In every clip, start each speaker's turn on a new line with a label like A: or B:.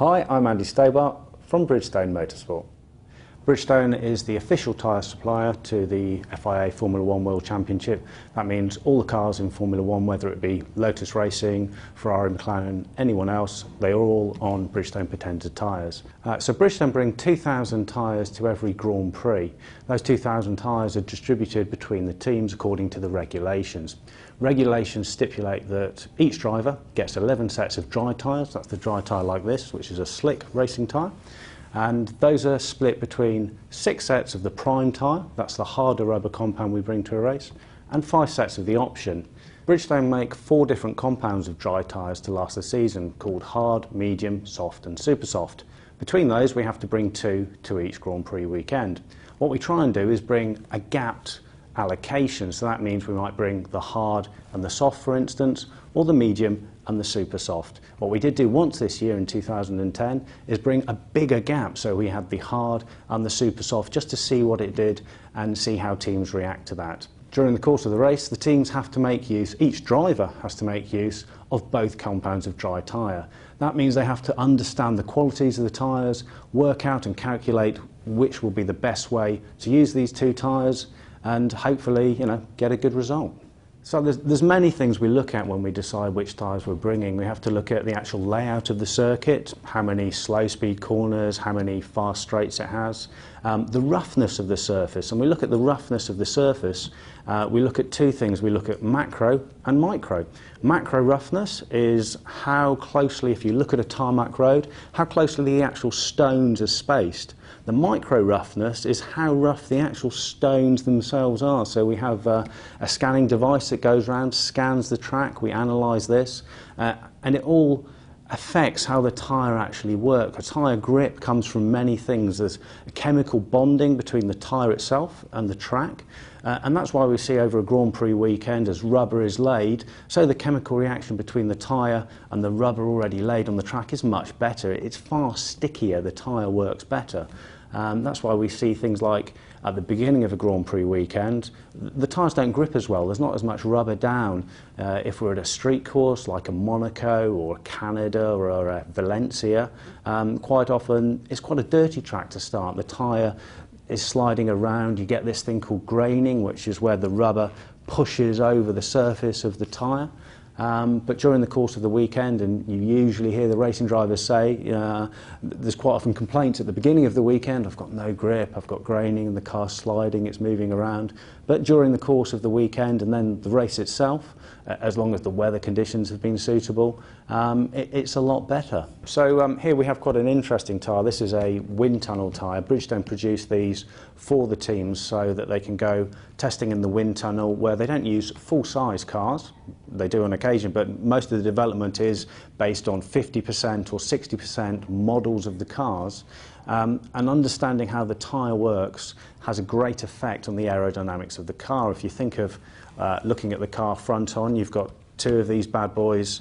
A: Hi, I'm Andy Stobart from Bridgestone Motorsport. Bridgestone is the official tyre supplier to the FIA Formula One World Championship. That means all the cars in Formula One, whether it be Lotus Racing, Ferrari, McLaren, anyone else, they are all on Bridgestone patented tyres. So Bridgestone bring 2,000 tyres to every Grand Prix. Those 2,000 tyres are distributed between the teams according to the regulations. Regulations stipulate that each driver gets 11 sets of dry tyres. That's the dry tyre like this, which is a slick racing tyre. And those are split between 6 sets of the prime tyre, that's the harder rubber compound we bring to a race, and 5 sets of the option. Bridgestone make 4 different compounds of dry tyres to last the season, called hard, medium, soft and super soft. Between those we have to bring 2 to each Grand Prix weekend. What we try and do is bring a gapped allocation, so that means we might bring the hard and the soft, for instance, or the medium and the super soft. What we did do once this year in 2010 is bring a bigger gap, so we had the hard and the super soft just to see what it did and see how teams react to that. During the course of the race, the teams have to make use, each driver has to make use of both compounds of dry tyre. That means they have to understand the qualities of the tyres, work out and calculate which will be the best way to use these 2 tyres and hopefully, get a good result. So there's many things we look at when we decide which tyres we're bringing. We have to look at the actual layout of the circuit, how many slow speed corners, how many fast straights it has, the roughness of the surface. And we look at the roughness of the surface, we look at 2 things. We look at macro and micro. Macro roughness is how closely, if you look at a tarmac road, how closely the actual stones are spaced. The micro roughness is how rough the actual stones themselves are. So we have a scanning device that goes around, scans the track, we analyse this, and it all affects how the tyre actually works. A tyre grip comes from many things. There's a chemical bonding between the tyre itself and the track, and that's why we see over a Grand Prix weekend as rubber is laid, so the chemical reaction between the tyre and the rubber already laid on the track is much better. It's far stickier, the tyre works better. That's why we see things like at the beginning of a Grand Prix weekend, the tyres don't grip as well. There's not as much rubber down. If we're at a street course like a Monaco or a Canada or a Valencia, quite often it's quite a dirty track to start. The tyre is sliding around. You get this thing called graining, which is where the rubber pushes over the surface of the tyre. But during the course of the weekend, and you usually hear the racing drivers say, there's quite often complaints at the beginning of the weekend, I've got no grip, I've got graining, and the car's sliding, it's moving around. But during the course of the weekend and then the race itself, as long as the weather conditions have been suitable, it's a lot better. So here we have quite an interesting tyre. This is a wind tunnel tyre. Bridgestone produced these for the teams so that they can go testing in the wind tunnel where they don't use full-size cars. They do on occasion, but most of the development is based on 50% or 60% models of the cars. And understanding how the tyre works has a great effect on the aerodynamics of the car. If you think of looking at the car front on, you've got 2 of these bad boys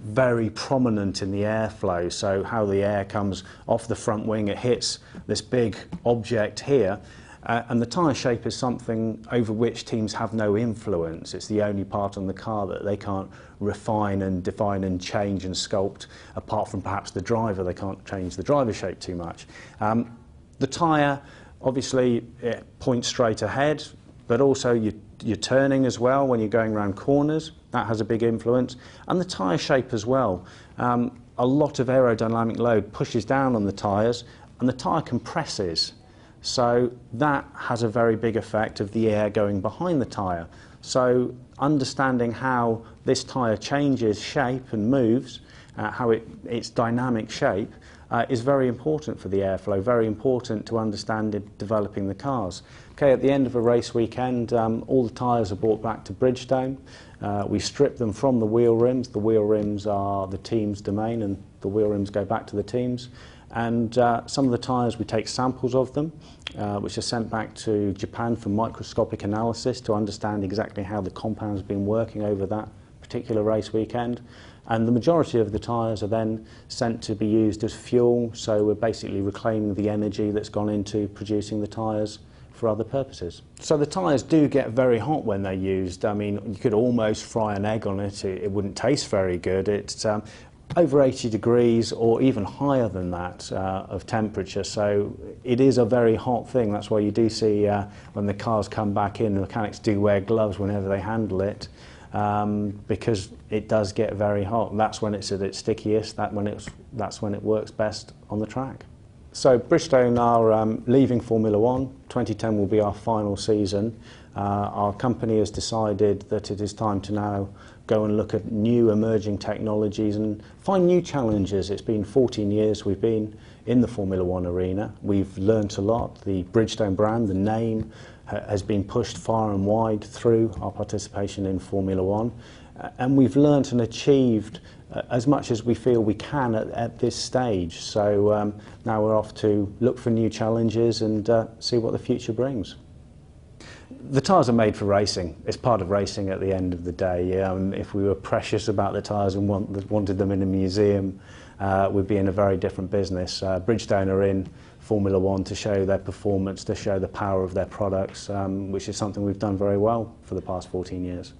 A: very prominent in the airflow, so how the air comes off the front wing, it hits this big object here. And the tyre shape is something over which teams have no influence. It's the only part on the car that they can't refine and define and change and sculpt, apart from perhaps the driver. They can't change the driver shape too much. The tyre, obviously, it points straight ahead, but also you're turning as well when you're going around corners. That has a big influence. And the tyre shape as well. A lot of aerodynamic load pushes down on the tyres, and the tyre compresses. So that has a very big effect of the air going behind the tyre. So understanding how this tyre changes shape and moves, how its dynamic shape, is very important for the airflow, very important to understand in developing the cars. Okay, at the end of a race weekend, all the tyres are brought back to Bridgestone. We strip them from the wheel rims. The wheel rims are the team's domain, and the wheel rims go back to the teams. And some of the tyres, we take samples of them, which are sent back to Japan for microscopic analysis to understand exactly how the compound's been working over that particular race weekend. And the majority of the tyres are then sent to be used as fuel, so we're basically reclaiming the energy that's gone into producing the tyres for other purposes. So the tyres do get very hot when they're used. I mean, you could almost fry an egg on it. It wouldn't taste very good. over 80 degrees or even higher than that of temperature. So it is a very hot thing. That's why you do see when the cars come back in, the mechanics do wear gloves whenever they handle it, because it does get very hot. And that's when it's at its stickiest, that's when it works best on the track. So Bridgestone are leaving Formula One. 2010 will be our final season. Our company has decided that it is time to now go and look at new emerging technologies and find new challenges. It's been 14 years we've been in the Formula One arena. We've learnt a lot. The Bridgestone brand, the name, has been pushed far and wide through our participation in Formula One. And we've learnt and achieved as much as we feel we can at this stage. So now we're off to look for new challenges and see what the future brings. The tyres are made for racing. It's part of racing at the end of the day. If we were precious about the tyres and wanted them in a museum, we'd be in a very different business. Bridgestone are in Formula One to show their performance, to show the power of their products, which is something we've done very well for the past 14 years.